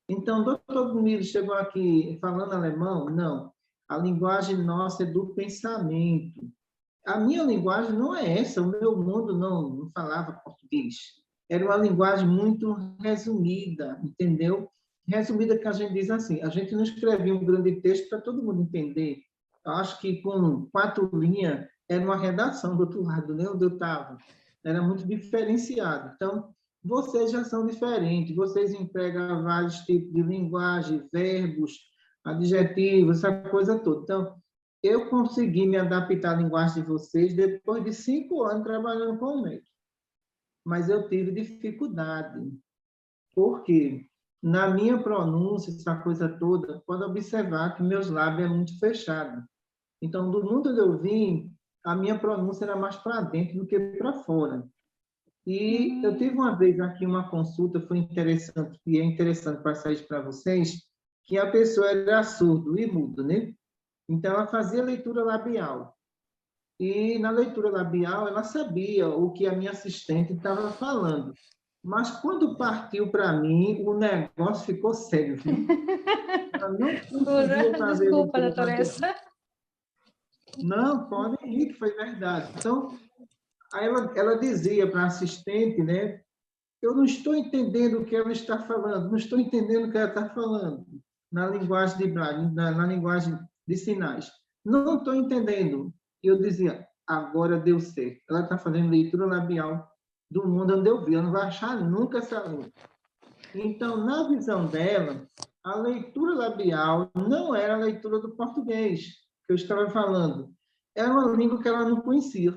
Então, o Dr. Ludmilla chegou aqui falando alemão? Não. A linguagem nossa é do pensamento. A minha linguagem não é essa, o meu mundo não falava português. Era uma linguagem muito resumida, entendeu? Resumida que a gente diz assim, a gente não escrevia um grande texto para todo mundo entender. Eu acho que com 4 linhas era uma redação do outro lado, né, onde eu estava. Era muito diferenciado. Então, vocês já são diferentes, vocês empregam vários tipos de linguagem, verbos, adjetivos, essa coisa toda. Então, eu consegui me adaptar à linguagem de vocês depois de 5 anos trabalhando com o médico. Mas eu tive dificuldade. Por quê? Na minha pronúncia, essa coisa toda, pode observar que meus lábios são muito fechados. Então, do mundo onde eu vim, a minha pronúncia era mais para dentro do que para fora. E eu tive uma vez aqui uma consulta, foi interessante, e é interessante passar isso para vocês, que a pessoa era surdo e mudo, né? Então, ela fazia leitura labial. E na leitura labial, ela sabia o que a minha assistente estava falando. Mas quando partiu para mim, o negócio ficou sério. Viu? Ela não conseguia fazer. Desculpa, doutora Essa. Não, pode ir, que foi verdade. Então, aí ela dizia para a assistente, né? Eu não estou entendendo o que ela está falando, não estou entendendo o que ela está falando na linguagem de Braille, na linguagem de sinais. Não estou entendendo. E eu dizia, agora deu certo. Ela está fazendo leitura labial do mundo onde eu vi. Ela não vai achar nunca essa língua. Então, na visão dela, a leitura labial não era a leitura do português que eu estava falando. Era uma língua que ela não conhecia.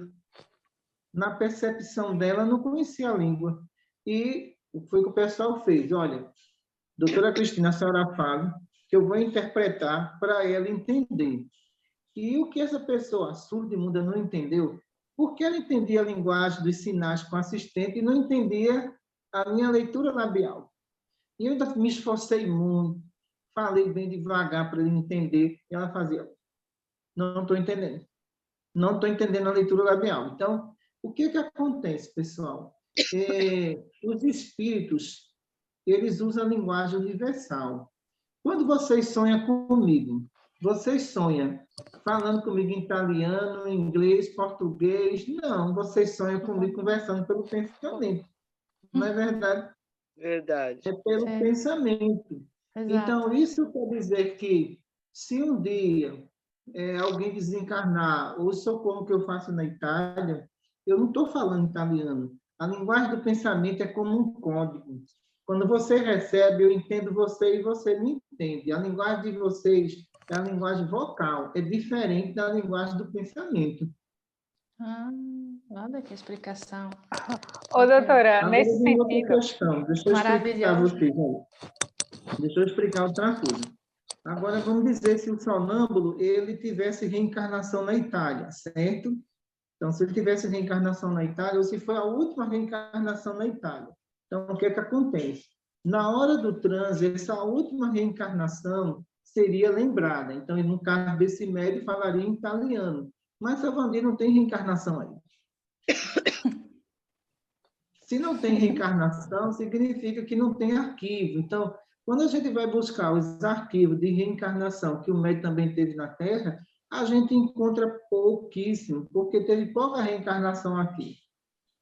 Na percepção dela, não conhecia a língua. E foi o que o pessoal fez. Olha, doutora Cristina, a senhora fala que eu vou interpretar para ela entender. E o que essa pessoa surda e muda não entendeu? Porque ela entendia a linguagem dos sinais com assistente e não entendia a minha leitura labial. E eu ainda me esforcei muito, falei bem devagar para ele entender, e ela fazia, não estou entendendo. Não estou entendendo a leitura labial. Então, o que acontece, pessoal? Os espíritos, eles usam a linguagem universal. Quando vocês sonham comigo, vocês sonham falando comigo em italiano, inglês, português? Não, vocês sonham comigo conversando pelo pensamento. Não é verdade? Verdade. É pelo pensamento. Exato. Então, isso quer dizer que, se um dia alguém desencarnar, ou socorro que eu faço na Itália, eu não estou falando italiano. A linguagem do pensamento é como um código. Quando você recebe, eu entendo você e você me entende. A linguagem de vocês é a linguagem vocal, é diferente da linguagem do pensamento. Olha que explicação. Ô, doutora, Agora, nesse sentido... outra questão. Deixa eu explicar a vocês. Deixa eu explicar outra coisa. Agora, vamos dizer se o sonâmbulo ele tivesse reencarnação na Itália, certo? Então, se ele tivesse reencarnação na Itália, ou se foi a última reencarnação na Itália. Então, o que é que acontece? Na hora do transe, essa última reencarnação seria lembrada. Então, no caso desse médium, falaria em italiano. Mas Savandi não tem reencarnação aí. Se não tem reencarnação, significa que não tem arquivo. Então, quando a gente vai buscar os arquivos de reencarnação que o médium também teve na Terra, a gente encontra pouquíssimo, porque teve pouca reencarnação aqui.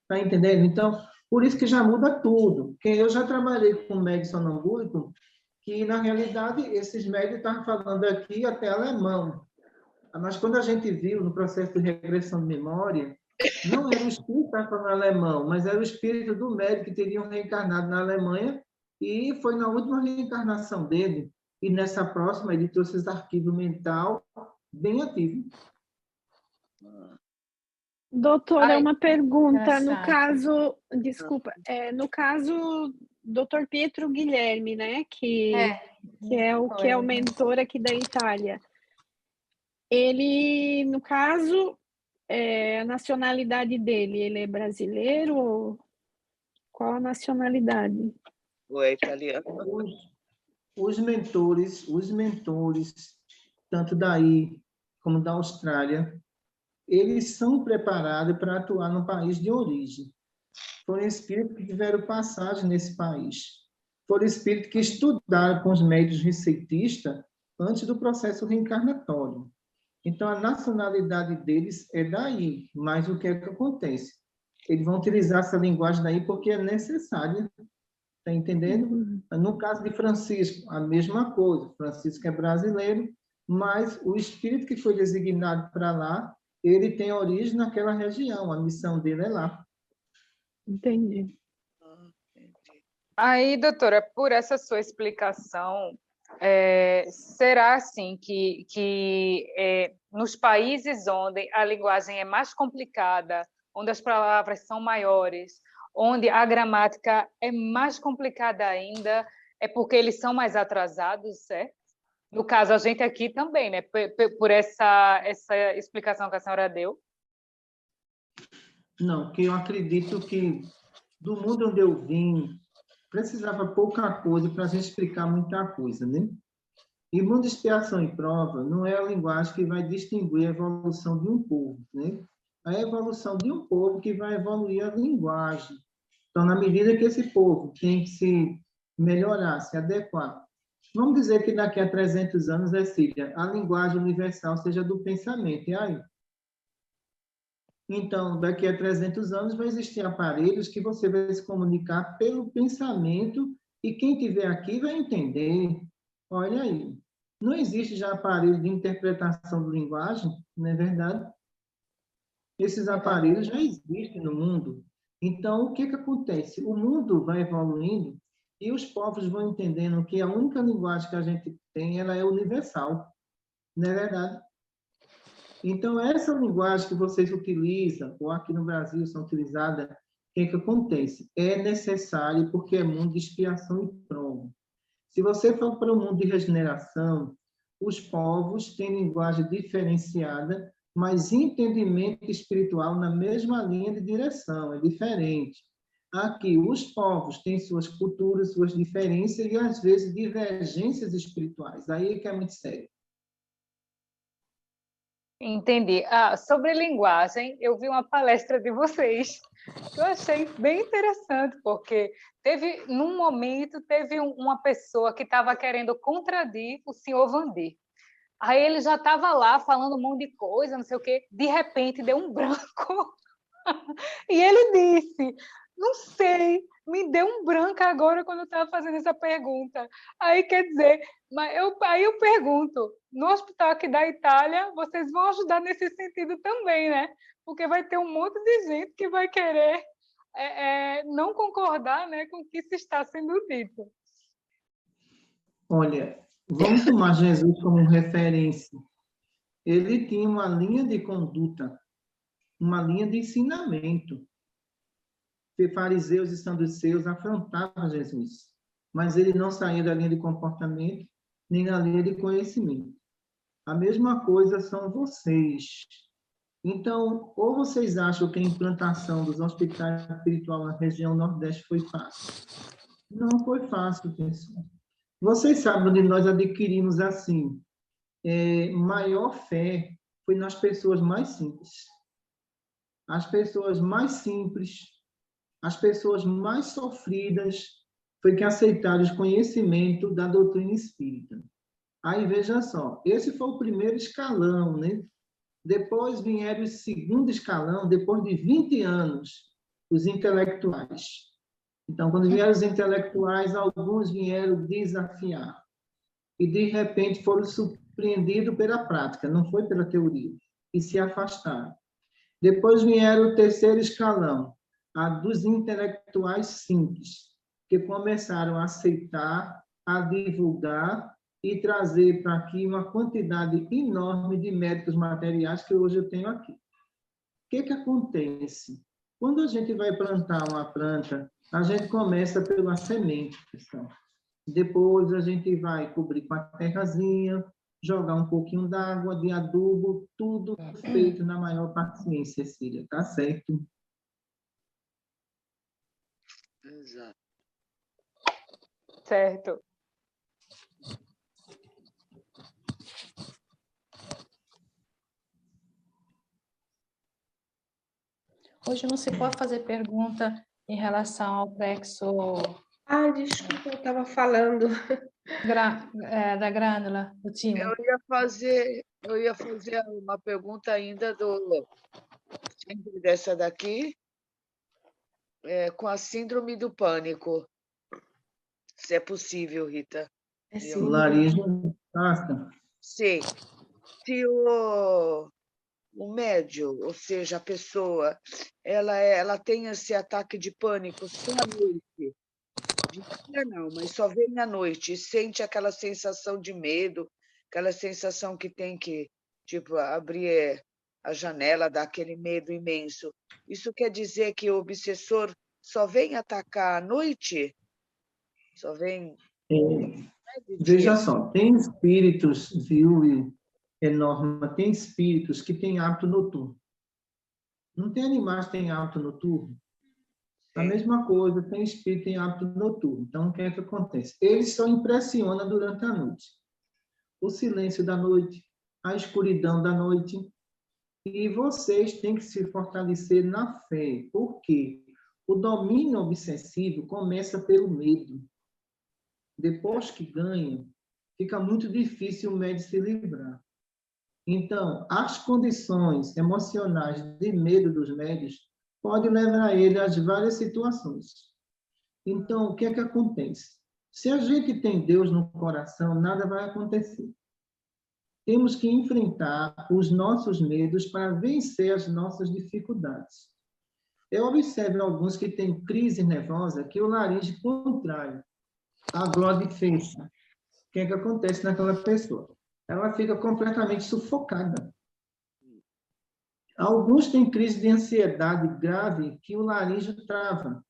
Está entendendo? Então, por isso que já muda tudo. Porque eu já trabalhei com médium sonambúlico, que, na realidade, esses médios estavam falando aqui até alemão. Mas quando a gente viu no processo de regressão de memória, não era o espírito que estava falando alemão, mas era o espírito do médico que teriam reencarnado na Alemanha, e foi na última reencarnação dele. E nessa próxima, ele trouxe esse arquivo mental bem ativo. Doutora, uma pergunta. No engraçado. caso, desculpa, no caso, doutor Pietro Guilherme, né? Que é o mentor aqui da Itália. Ele, no caso, a nacionalidade dele, ele é brasileiro ou qual a nacionalidade? Ou é italiano? Os mentores, tanto daí como da Austrália, eles são preparados para atuar no país de origem. Foram espíritos que tiveram passagem nesse país. Foram espíritos que estudaram com os médios receitistas antes do processo reencarnatório. Então, a nacionalidade deles é daí, mas o que é que acontece? Eles vão utilizar essa linguagem daí porque é necessária, está entendendo? No caso de Francisco, a mesma coisa. Francisco é brasileiro, mas o espírito que foi designado para lá, ele tem origem naquela região, a missão dele é lá. Entendi. Aí, doutora, por essa sua explicação, será assim que nos países onde a linguagem é mais complicada, onde as palavras são maiores, onde a gramática é mais complicada ainda, é porque eles são mais atrasados, certo? No caso, a gente aqui também, né? Por essa explicação que a senhora deu. Não, porque eu acredito que do mundo onde eu vim, precisava pouca coisa para a gente explicar muita coisa, né? E mundo, expiação e prova não é a linguagem que vai distinguir a evolução de um povo, né? A evolução de um povo que vai evoluir a linguagem. Então, na medida que esse povo tem que se melhorar, se adequar, vamos dizer que daqui a 300 anos, Cília, a linguagem universal seja do pensamento, e aí? Então, daqui a 300 anos vai existir aparelhos que você vai se comunicar pelo pensamento e quem estiver aqui vai entender. Olha aí, não existe já aparelho de interpretação de linguagem, não é verdade? Esses aparelhos já existem no mundo. Então, o que acontece? O mundo vai evoluindo e os povos vão entendendo que a única linguagem que a gente tem, ela é universal, não é verdade? Então, essa linguagem que vocês utilizam, ou aqui no Brasil são utilizadas, o que acontece? É necessário porque é mundo de expiação e prova. Se você for para o mundo de regeneração, os povos têm linguagem diferenciada, mas entendimento espiritual na mesma linha de direção, é diferente. Aqui, os povos têm suas culturas, suas diferenças e, às vezes, divergências espirituais. Aí é que é muito sério. Entendi. Sobre linguagem, eu vi uma palestra de vocês que eu achei bem interessante, porque num momento, teve uma pessoa que estava querendo contradir o senhor Vandi. Aí ele já estava lá falando um monte de coisa, não sei o quê, de repente deu um branco. E ele disse, não sei, me deu um branco agora quando eu estava fazendo essa pergunta. Aí, quer dizer, aí eu pergunto, no hospital aqui da Itália, vocês vão ajudar nesse sentido também, né? Porque vai ter um monte de gente que vai querer não concordar, né, com o que se está sendo dito. Olha, vamos tomar Jesus como referência. Ele tinha uma linha de conduta, uma linha de ensinamento. Os fariseus e saduceus afrontavam Jesus, mas ele não saía da linha de comportamento. nem na linha de conhecimento. A mesma coisa são vocês. Então, ou vocês acham que a implantação dos hospitais espirituais na região Nordeste foi fácil? Não foi fácil, pessoal. Vocês sabem onde nós adquirimos, assim, maior fé foi nas pessoas mais simples. As pessoas mais simples, as pessoas mais sofridas, foi que aceitaram o conhecimento da doutrina espírita. Aí, veja só, esse foi o primeiro escalão, né? Depois vieram o segundo escalão, depois de 20 anos, os intelectuais. Então, quando vieram os intelectuais, alguns vieram desafiar. E, de repente, foram surpreendidos pela prática, não foi pela teoria, e se afastaram. Depois vieram o terceiro escalão, a dos intelectuais simples, que começaram a aceitar, a divulgar e trazer para aqui uma quantidade enorme de méritos materiais que hoje eu tenho aqui. O que acontece? Quando a gente vai plantar uma planta, a gente começa pela semente, pessoal. Depois a gente vai cobrir com a terrazinha, jogar um pouquinho d'água, de adubo, tudo feito na maior paciência, Cecília, tá certo? Exato. Certo. Hoje não se pode fazer pergunta em relação ao plexo... Desculpa, eu estava falando. Da grânula, do timo. Eu ia fazer uma pergunta ainda sempre dessa daqui, com a síndrome do pânico. Se é possível, Rita. Laringe, basta. Sim. Se o médium, ou seja, a pessoa, ela tem esse ataque de pânico só à noite. De dia não, mas só vem à noite e sente aquela sensação de medo, aquela sensação que tem que, tipo, abrir a janela, dar aquele medo imenso. Isso quer dizer que o obsessor só vem atacar à noite? Só vem... Veja só, tem espíritos, viu, Norma, tem espíritos que têm hábito noturno. Não tem animais que têm hábito noturno? A mesma coisa, tem espírito em hábito noturno. Então, o que é que acontece? Ele só impressiona durante a noite. O silêncio da noite, a escuridão da noite. E vocês têm que se fortalecer na fé. Por quê? O domínio obsessivo começa pelo medo. Depois que ganha, fica muito difícil o médium se livrar. Então, as condições emocionais de medo dos médios pode levar ele às várias situações. Então, o que é que acontece? Se a gente tem Deus no coração, nada vai acontecer. Temos que enfrentar os nossos medos para vencer as nossas dificuldades. Eu observo alguns que têm crise nervosa, que o laringe contrário, a glande fecha. O que é que acontece naquela pessoa? Ela fica completamente sufocada. Alguns têm crise de ansiedade grave que o laringe trava.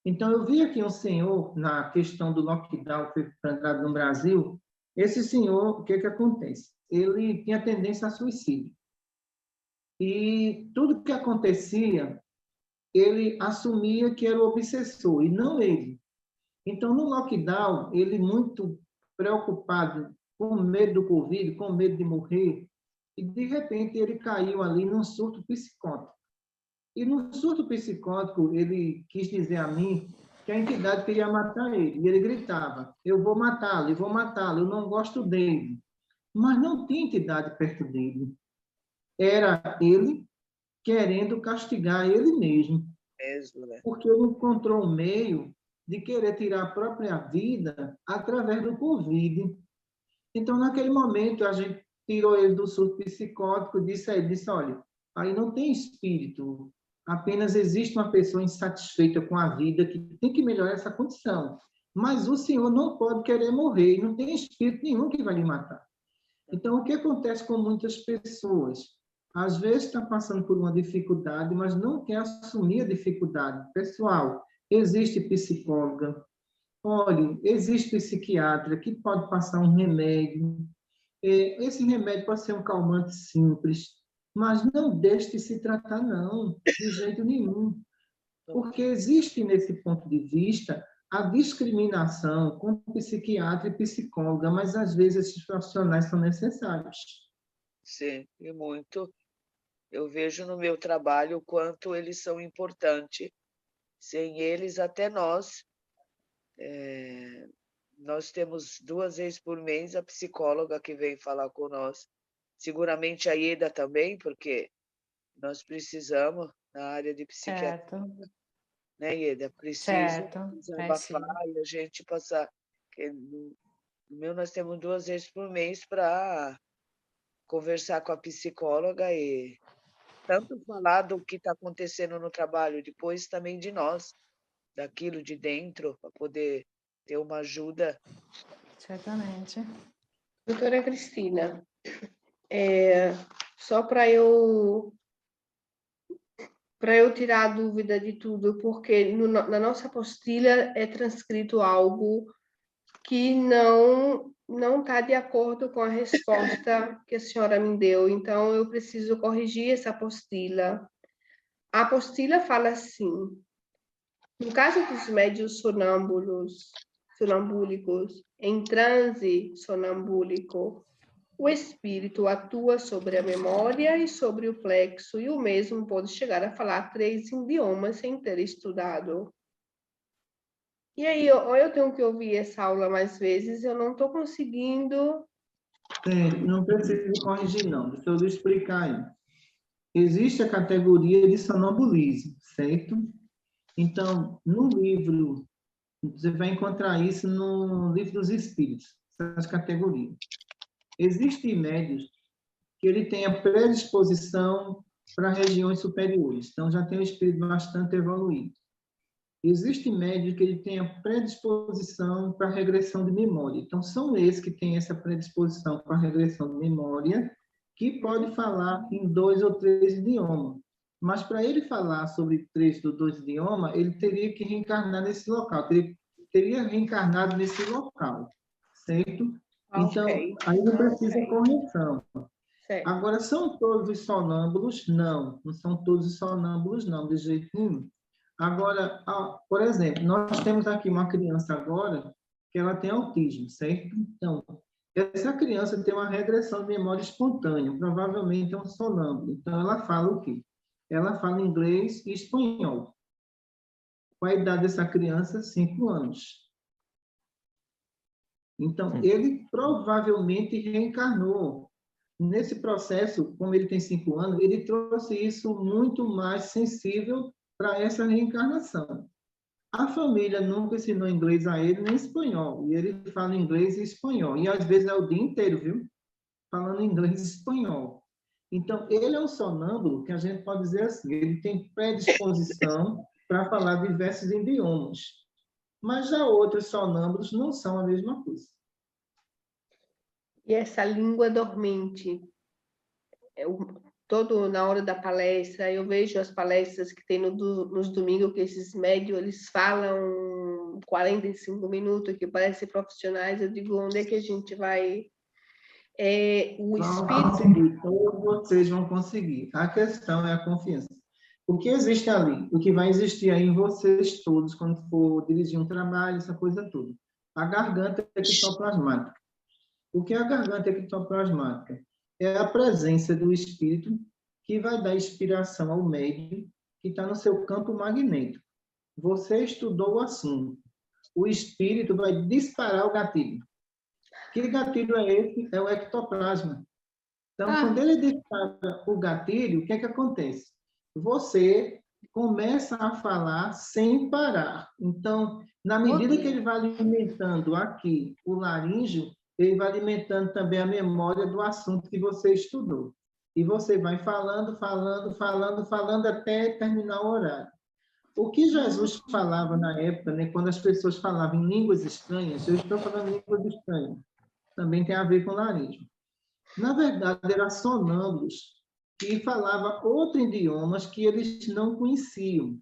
Então, eu vi aqui um senhor, na questão do lockdown que foi implantado no Brasil, esse senhor, o que acontece? Ele tinha tendência a suicídio. E tudo que acontecia, ele assumia que era o obsessor, e não ele. Então, no lockdown, ele muito preocupado, com medo do Covid, com medo de morrer, e, de repente, ele caiu ali num surto psicótico. E no surto psicótico, ele quis dizer a mim que a entidade queria matar ele. E ele gritava, eu vou matá-lo, eu não gosto dele. Mas não tinha entidade perto dele. Era ele querendo castigar ele mesmo. Porque ele encontrou um meio de querer tirar a própria vida através do Covid. Então, naquele momento, a gente tirou ele do surto psicótico, disse olha, aí não tem espírito, apenas existe uma pessoa insatisfeita com a vida que tem que melhorar essa condição. Mas o senhor não pode querer morrer, não tem espírito nenhum que vai lhe matar. Então, o que acontece com muitas pessoas? Às vezes está passando por uma dificuldade, mas não quer assumir a dificuldade. Pessoal, existe psicóloga, olha, existe psiquiatra que pode passar um remédio. Esse remédio pode ser um calmante simples, mas não deixe de se tratar, não, de jeito nenhum. Porque existe, nesse ponto de vista, a discriminação com psiquiatra e psicóloga, mas às vezes esses profissionais são necessários. Sim, e muito. Eu vejo no meu trabalho o quanto eles são importantes. Sem eles, até nós temos 2 vezes por mês a psicóloga que vem falar com nós. Seguramente a Ieda também, porque nós precisamos, na área de psiquiatria, Certo, né, Ieda? Precisa certo. desabafar e a gente passar. No meu, nós temos 2 vezes por mês para conversar com a psicóloga e tanto falar do que está acontecendo no trabalho, depois também de nós, daquilo de dentro, para poder ter uma ajuda. Certamente. Doutora Cristina, só para eu tirar a dúvida de tudo, porque na nossa apostila é transcrito algo que não está de acordo com a resposta que a senhora me deu, então eu preciso corrigir essa apostila. A apostila fala assim: no caso dos médios sonâmbulicos, em transe sonambúlico, o espírito atua sobre a memória e sobre o plexo, e o mesmo pode chegar a falar 3 idiomas sem ter estudado. E aí, ou eu tenho que ouvir essa aula mais vezes, eu não estou conseguindo... Não precisa corrigir, não. Deixa eu lhe explicar aí. Existe a categoria de sonambulismo, certo? Então, no livro, você vai encontrar isso no Livro dos Espíritos, essas categorias. Existem médios que ele tem a predisposição para regiões superiores, então já tem um espírito bastante evoluído. Existe médio que ele tem a predisposição para regressão de memória. Então, são esses que têm essa predisposição para regressão de memória, que pode falar em 2 ou 3 idiomas. Mas, para ele falar sobre 3 ou 2 idiomas, ele teria que reencarnar nesse local, teria reencarnado nesse local, certo? Então, aí não precisa correção. Certo. Agora, são todos os sonâmbulos? Não, não são todos os sonâmbulos, não, de jeito nenhum. Agora, por exemplo, nós temos aqui uma criança agora que ela tem autismo, certo? Então, essa criança tem uma regressão de memória espontânea, provavelmente é um sonâmbulo. Então, ela fala o quê? Ela fala inglês e espanhol. Qual a idade dessa criança? 5 anos. Então, ele provavelmente reencarnou. Nesse processo, como ele tem 5 anos, ele trouxe isso muito mais sensível para essa reencarnação. A família nunca ensinou inglês a ele, nem espanhol. E ele fala inglês e espanhol. E às vezes é o dia inteiro, viu? Falando inglês e espanhol. Então, ele é um sonâmbulo que a gente pode dizer assim, ele tem predisposição para falar diversos idiomas. Mas já outros sonâmbulos não são a mesma coisa. E essa língua dormente, na hora da palestra, eu vejo as palestras que tem nos domingos, que esses médios, eles falam 45 minutos, que parecem profissionais, eu digo, onde é que a gente vai... o espírito... Todos vocês vão conseguir. A questão é a confiança. O que existe ali, o que vai existir aí em vocês todos, quando for dirigir um trabalho, essa coisa toda. A garganta ectoplasmática. O que é a garganta ectoplasmática? É a presença do espírito que vai dar inspiração ao médium que está no seu campo magnético. Você estudou o assunto. O espírito vai disparar o gatilho. Que gatilho é esse? É o ectoplasma. Então, quando ele dispara o gatilho, o que é que acontece? Você começa a falar sem parar. Então, na medida que ele vai alimentando aqui o laríngeo, ele vai alimentando também a memória do assunto que você estudou. E você vai falando até terminar o horário. O que Jesus falava na época, né, quando as pessoas falavam em línguas estranhas, eu estou falando em línguas estranhas, também tem a ver com laríngeo. Na verdade, eram sonâmbulos que falavam outros idiomas que eles não conheciam.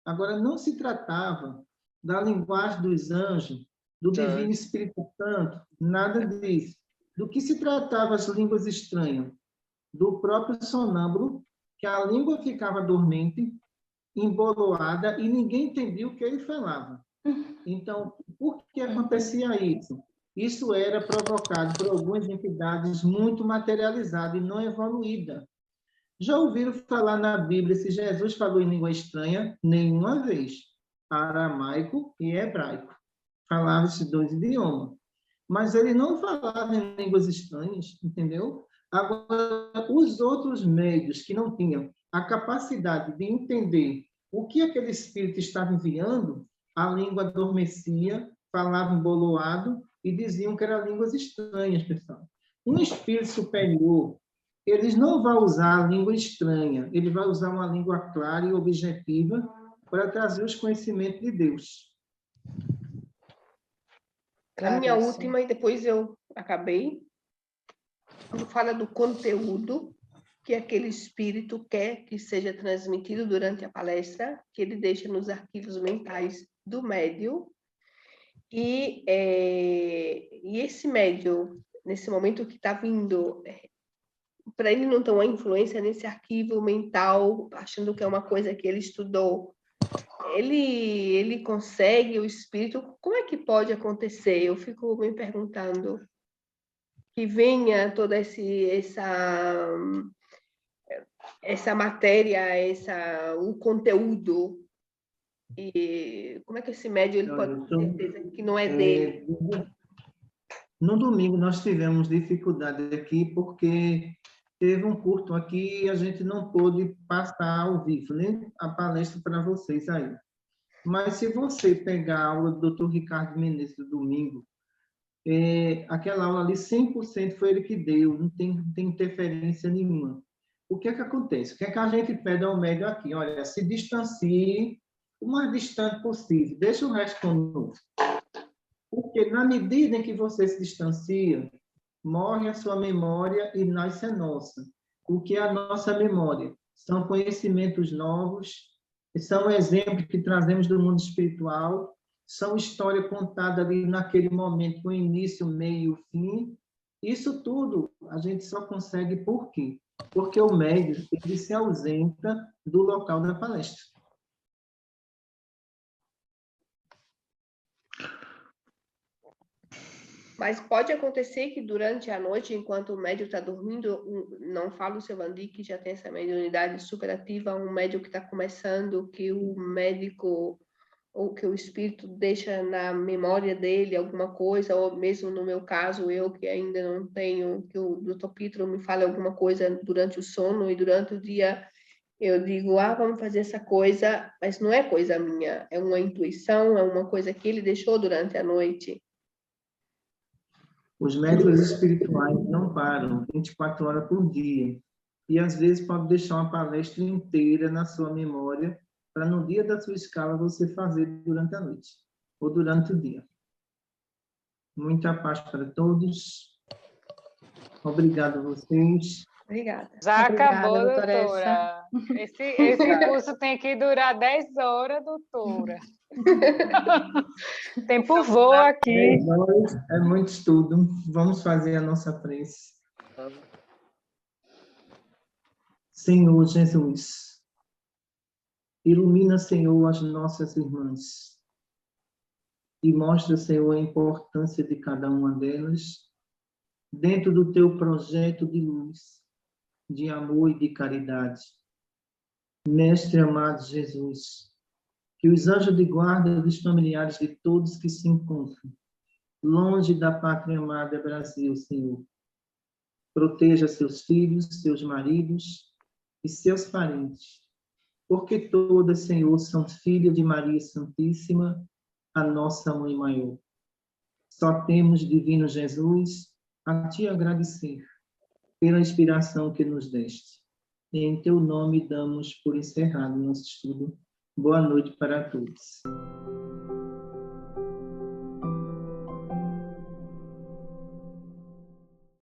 Agora, não se tratava da linguagem dos anjos, do Divino Espírito Santo, nada disso. Do que se tratava as línguas estranhas? Do próprio sonâmbulo, que a língua ficava dormente, emboloada, e ninguém entendia o que ele falava. Então, por que acontecia isso? Isso era provocado por algumas entidades muito materializadas e não evoluídas. Já ouviram falar na Bíblia se Jesus falou em língua estranha? Nenhuma vez. Aramaico e hebraico. Falava esses dois idiomas. Mas ele não falava em línguas estranhas, entendeu? Agora, os outros médios que não tinham a capacidade de entender o que aquele espírito estava enviando, a língua adormecia, falava emboloado e diziam que eram línguas estranhas, pessoal. Um espírito superior, ele não vai usar a língua estranha, ele vai usar uma língua clara e objetiva para trazer os conhecimentos de Deus. A minha última, e depois eu acabei, quando fala do conteúdo que aquele espírito quer que seja transmitido durante a palestra, que ele deixa nos arquivos mentais do médium, e esse médium, nesse momento que está vindo, para ele não ter uma influência nesse arquivo mental, achando que é uma coisa que ele estudou, ele consegue, o espírito, como é que pode acontecer? Eu fico me perguntando, que venha toda essa matéria, o conteúdo, e como é que esse médium ele pode ter certeza que não é dele? No domingo nós tivemos dificuldade aqui porque teve um curto aqui e a gente não pôde passar ao vivo, nem a palestra para vocês aí. Mas se você pegar a aula do Dr. Ricardo Menezes do domingo, aquela aula ali 100% foi ele que deu, não tem interferência nenhuma. O que é que acontece? O que é que a gente pede ao médium aqui? Olha, se distancie o mais distante possível, deixa o resto conosco. Porque na medida em que você se distancia, morre a sua memória e nasce a nossa. O que é a nossa memória? São conhecimentos novos, são exemplos que trazemos do mundo espiritual, são história contada ali naquele momento, com início, meio, fim. Isso tudo a gente só consegue por quê? Porque o médium ele se ausenta do local da palestra. Mas pode acontecer que durante a noite, enquanto o médium está dormindo, não falo o seu Vandi, que já tem essa mediunidade superativa, um médium que está começando, que o médico ou que o espírito deixa na memória dele alguma coisa, ou mesmo no meu caso, eu que ainda não tenho, que o Dr. Pietro me fala alguma coisa durante o sono e durante o dia eu digo, vamos fazer essa coisa, mas não é coisa minha, é uma intuição, é uma coisa que ele deixou durante a noite. Os médicos espirituais não param 24 horas por dia. E, às vezes, pode deixar uma palestra inteira na sua memória para, no dia da sua escala, você fazer durante a noite ou durante o dia. Muita paz para todos. Obrigado a vocês. Obrigada. Já acabou, Obrigada, doutora. Esse curso tem que durar 10 horas, doutora. Tempo voa aqui. É muito estudo. Vamos fazer a nossa prece. Senhor Jesus, ilumina, Senhor, as nossas irmãs e mostra, Senhor, a importância de cada uma delas dentro do teu projeto de luz, de amor e de caridade. Mestre amado Jesus, que os anjos de guarda dos familiares de todos que se encontram longe da pátria amada Brasil, Senhor, proteja seus filhos, seus maridos e seus parentes, porque todas, Senhor, são filhas de Maria Santíssima, a nossa Mãe Maior. Só temos, Divino Jesus, a Te agradecer pela inspiração que nos deste. E em Teu nome damos por encerrado nosso estudo. Boa noite para todos.